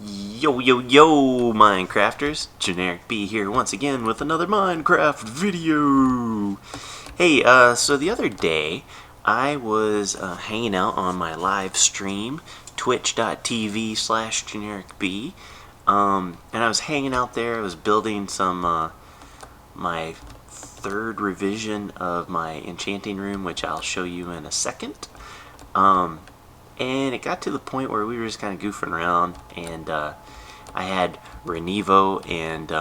Yo, yo, yo, Minecrafters! Generic B here once again with another Minecraft video! Hey, so the other day, I was hanging out on my live stream, twitch.tv/genericb, and I was hanging out there. I was building some, my third revision of my Enchanting Room, which I'll show you in a second. And it got to the point where we were just kind of goofing around, and I had Renevo and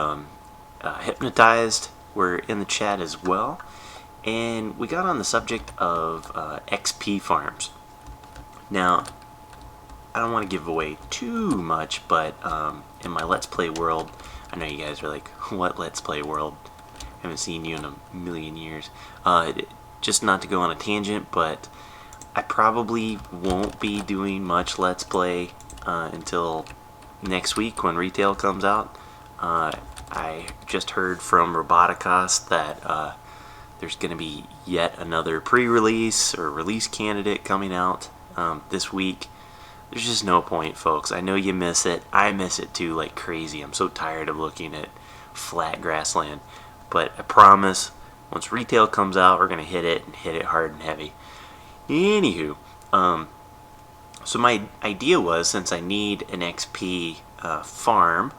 Hypnotized were in the chat as well, and we got on the subject of XP farms. Now, I don't want to give away too much, but in my Let's Play world, I know you guys are like, what Let's Play world? I haven't seen you in a million years. Just not to go on a tangent, but I probably won't be doing much Let's Play until next week when retail comes out. I just heard from Roboticos that there's going to be yet another pre-release or release candidate coming out this week. There's just no point, folks. I know you miss it. I miss it too like crazy. I'm so tired of looking at flat grassland. But I promise, once retail comes out, we're going to hit it and hit it hard and heavy. Anywho, so my idea was, since I need an XP farm,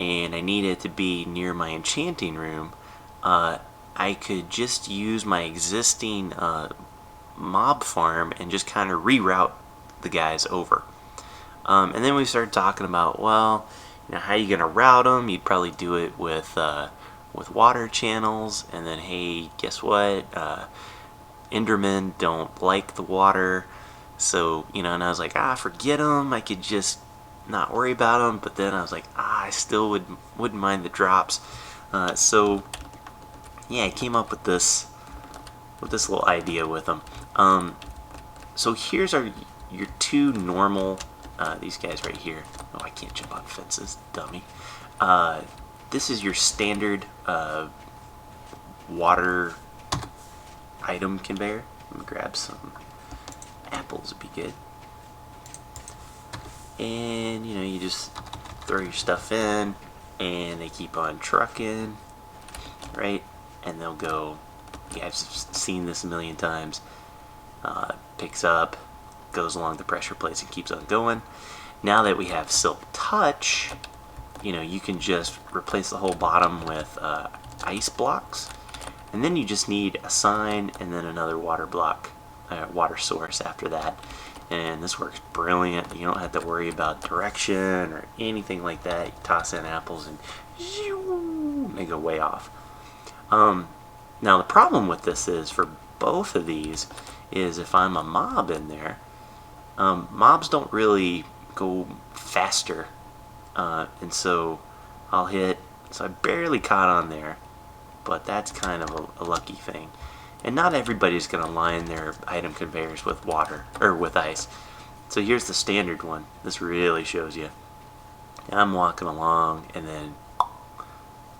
and I need it to be near my enchanting room, I could just use my existing mob farm and just kind of reroute the guys over. And then we started talking about, well, you know, how are you going to route them? You'd probably do it with water channels, and then, hey, guess what? Endermen don't like the water, so, you know, and I was like, forget them, I could just not worry about them, but then I was like, I still wouldn't mind the drops, so, yeah, I came up with this little idea with them. So here's your two normal, these guys right here. Oh, I can't jump on fences, dummy. This is your standard water item conveyor. Let me grab some apples, would be good. And you know, you just throw your stuff in and they keep on trucking, right? And they'll go, you guys have seen this a million times, picks up, goes along the pressure plates and keeps on going. Now that we have Silk Touch, you know, you can just replace the whole bottom with ice blocks. And then you just need a sign and then another water block, water source after that. And this works brilliant. You don't have to worry about direction or anything like that. You toss in apples and they go way off. Now the problem with this is, for both of these, is if I'm a mob in there, mobs don't really go faster. And so I'll hit, so I barely caught on there. But that's kind of a lucky thing. And not everybody's going to line their item conveyors with water, or with ice. So here's the standard one. This really shows you. I'm walking along, and then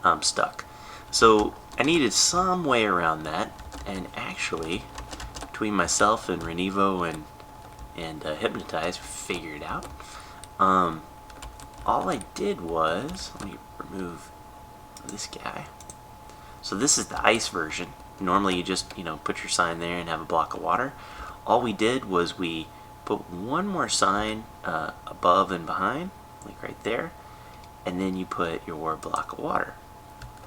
I'm stuck. So I needed some way around that, and actually, between myself and Renevo and Hypnotize, figured it out. All I did was, let me remove this guy. So this is the ice version. Normally you just, you know, put your sign there and have a block of water. All we did was we put one more sign above and behind, like right there, and then you put your block of water.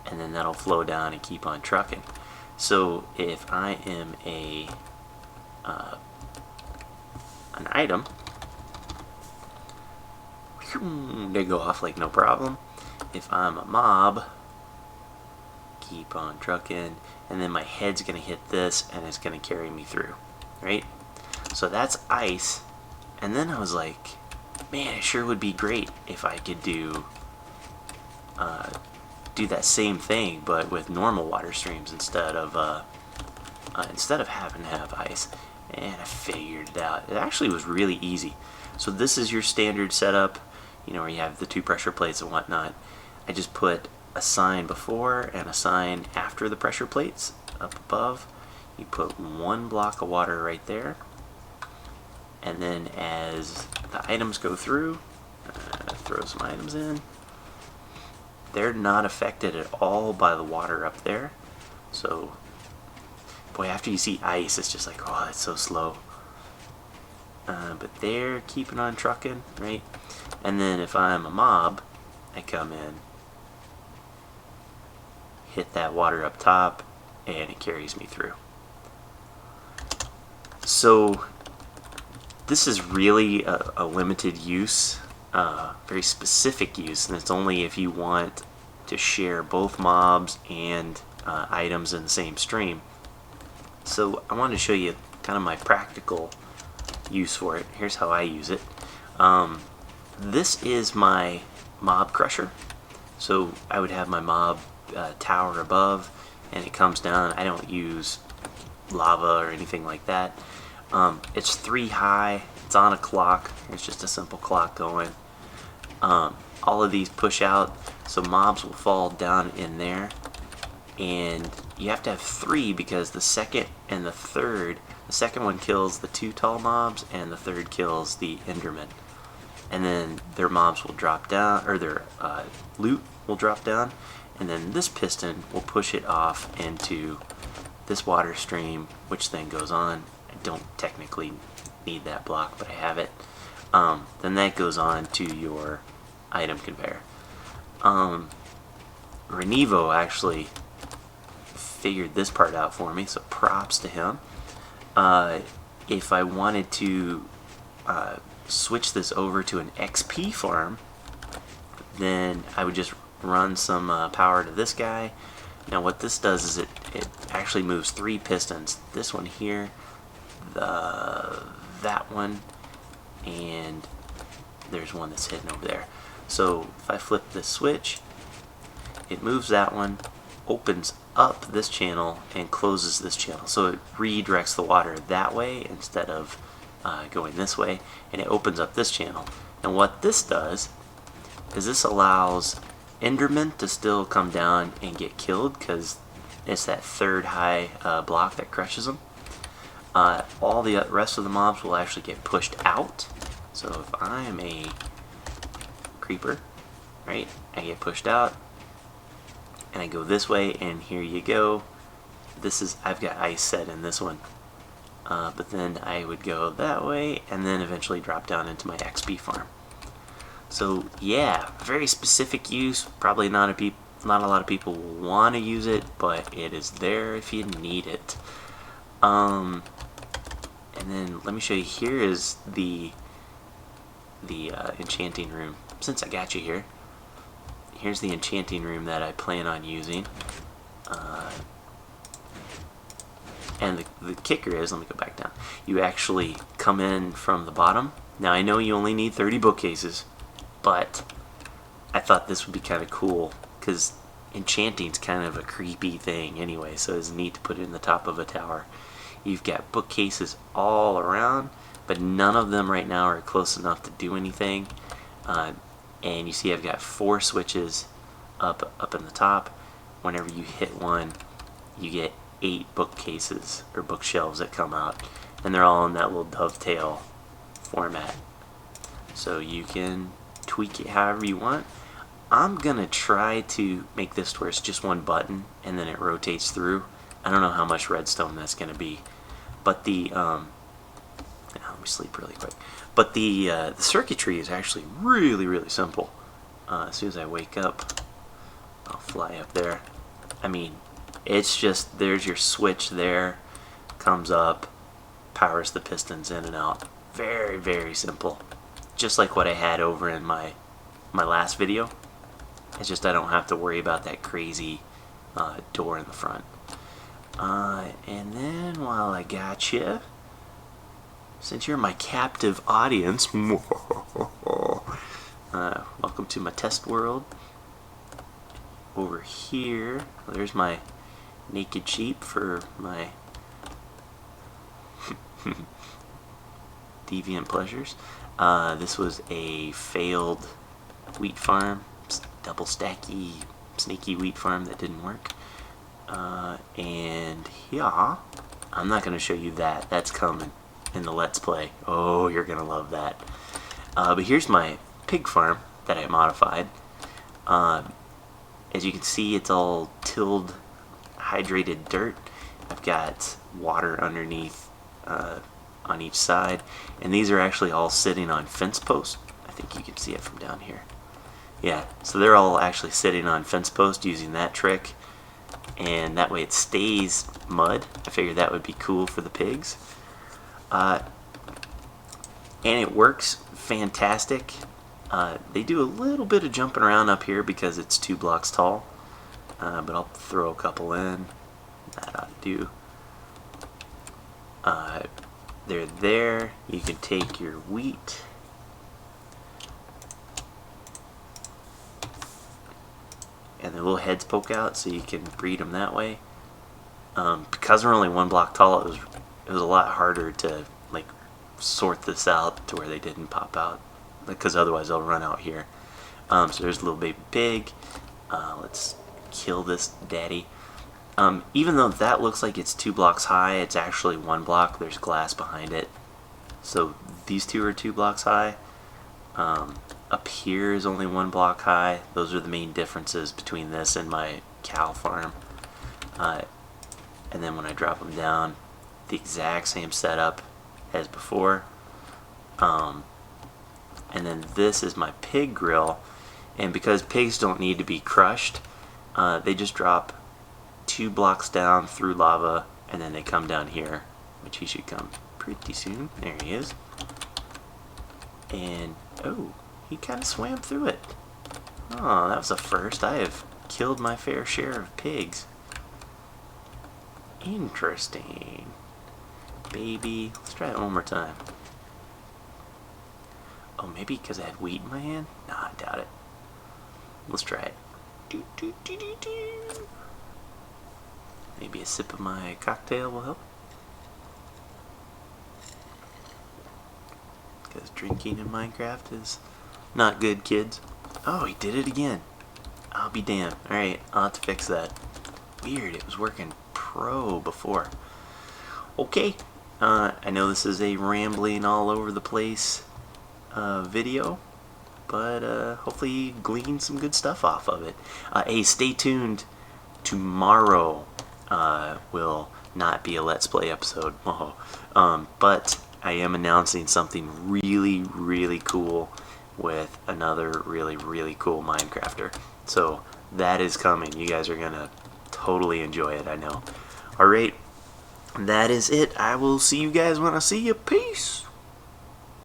And then that'll flow down and keep on trucking. So if I am an item, they go off like no problem. If I'm a mob, keep on trucking, and then my head's gonna hit this and it's gonna carry me through, right? So that's ice. And then I was like, man, it sure would be great if I could do that same thing, but with normal water streams instead of having to have ice. And I figured it out. It actually was really easy. So this is your standard setup, you know, where you have the two pressure plates and whatnot. I just put a sign before and a sign after the pressure plates up above. You put one block of water right there, and then as the items go through, throw some items in. They're not affected at all by the water up there. So, boy, after you see ice, it's just like, oh, it's so slow. But they're keeping on trucking, right? And then if I'm a mob, I come in, hit that water up top, and it carries me through. So this is really a limited use, very specific use, and it's only if you want to share both mobs and items in the same stream. So I wanted to show you kind of my practical use for it. Here's how I use it. This is my mob crusher. So I would have my mob tower above, and it comes down. I don't use lava or anything like that. It's 3 high. It's on a clock. It's just a simple clock going. All of these push out, so mobs will fall down in there. And you have to have 3 because the second and the third, the second one kills the 2 tall mobs, and the third kills the Enderman. And then their mobs will drop down, or their loot will drop down, and then this piston will push it off into this water stream, which then goes on. I don't technically need that block, but I have it. Then that goes on to your item conveyor. Renevo actually figured this part out for me, so props to him. If I wanted to switch this over to an XP farm, then I would just run some power to this guy. Now what this does is it actually moves 3 pistons. This one here, that one, and there's one that's hidden over there. So if I flip this switch, it moves that one, opens up this channel, and closes this channel. So it redirects the water that way instead of going this way, and it opens up this channel. And what this does is this allows Endermen to still come down and get killed because it's that 3rd high block that crushes them. All the rest of the mobs will actually get pushed out. So if I'm a creeper, right, I get pushed out, and I go this way, and here you go. This is, I've got ice set in this one. But then I would go that way, and then eventually drop down into my XP farm. So yeah, very specific use. Probably not a lot of people will want to use it, but it is there if you need it. And then let me show you. Here is the enchanting room. Since I got you here, here's the enchanting room that I plan on using. And the kicker is, let me go back down, you actually come in from the bottom. Now I know you only need 30 bookcases, but I thought this would be kind of cool because enchanting's kind of a creepy thing anyway, so it's neat to put it in the top of a tower. You've got bookcases all around, but none of them right now are close enough to do anything. And you see I've got 4 switches up in the top. Whenever you hit one, you get 8 bookcases or bookshelves that come out, and they're all in that little dovetail format. So you can tweak it however you want. I'm gonna try to make this to where it's just one button and then it rotates through. I don't know how much redstone that's gonna be, but the let me sleep really quick. But the circuitry is actually really simple. As soon as I wake up, I'll fly up there. I mean, it's just, there's your switch there, comes up, powers the pistons in and out. Very simple. Just like what I had over in my last video. It's just I don't have to worry about that crazy door in the front. And then while I got you, since you're my captive audience, welcome to my test world. Over here, there's my naked sheep for my deviant pleasures. This was a failed wheat farm, double stacky, sneaky wheat farm that didn't work. And yeah, I'm not going to show you that. That's coming in the Let's Play. Oh, you're going to love that. But here's my pig farm that I modified. As you can see, it's all tilled, hydrated dirt. I've got water underneath on each side, and these are actually all sitting on fence posts. I think you can see it from down here. Yeah, so they're all actually sitting on fence posts using that trick, and that way it stays mud. I figured that would be cool for the pigs. And it works fantastic. They do a little bit of jumping around up here because it's 2 blocks tall, but I'll throw a couple in. That ought to do. They're there. You can take your wheat and their little heads poke out, so you can breed them that way. Because they're only 1 block tall, it was a lot harder to like sort this out to where they didn't pop out, because otherwise they'll run out here. So there's a little baby pig. Let's kill this daddy. Even though that looks like it's 2 blocks high, it's actually 1 block. There's glass behind it. So these two are 2 blocks high. Up here is only 1 block high. Those are the main differences between this and my cow farm. And then when I drop them down, the exact same setup as before. And then this is my pig grill. And because pigs don't need to be crushed, they just drop 2 blocks down through lava, and then they come down here, which he should come pretty soon. There he is. And, oh, he kind of swam through it. Oh, that was a first. I have killed my fair share of pigs. Interesting. Baby. Let's try it one more time. Oh, maybe because I had wheat in my hand? Nah, I doubt it. Let's try it. Do, do, do, do, do. Maybe a sip of my cocktail will help. Because drinking in Minecraft is not good, kids. Oh, he did it again. I'll be damned. Alright, I'll have to fix that. Weird, it was working pro before. Okay, I know this is a rambling all over the place video, but hopefully you glean some good stuff off of it. Hey, stay tuned. Tomorrow will not be a Let's Play episode, but I am announcing something really, really cool with another really, really cool Minecrafter. So that is coming. You guys are gonna totally enjoy it, I know. Alright, that is it. I will see you guys when I see you. Peace!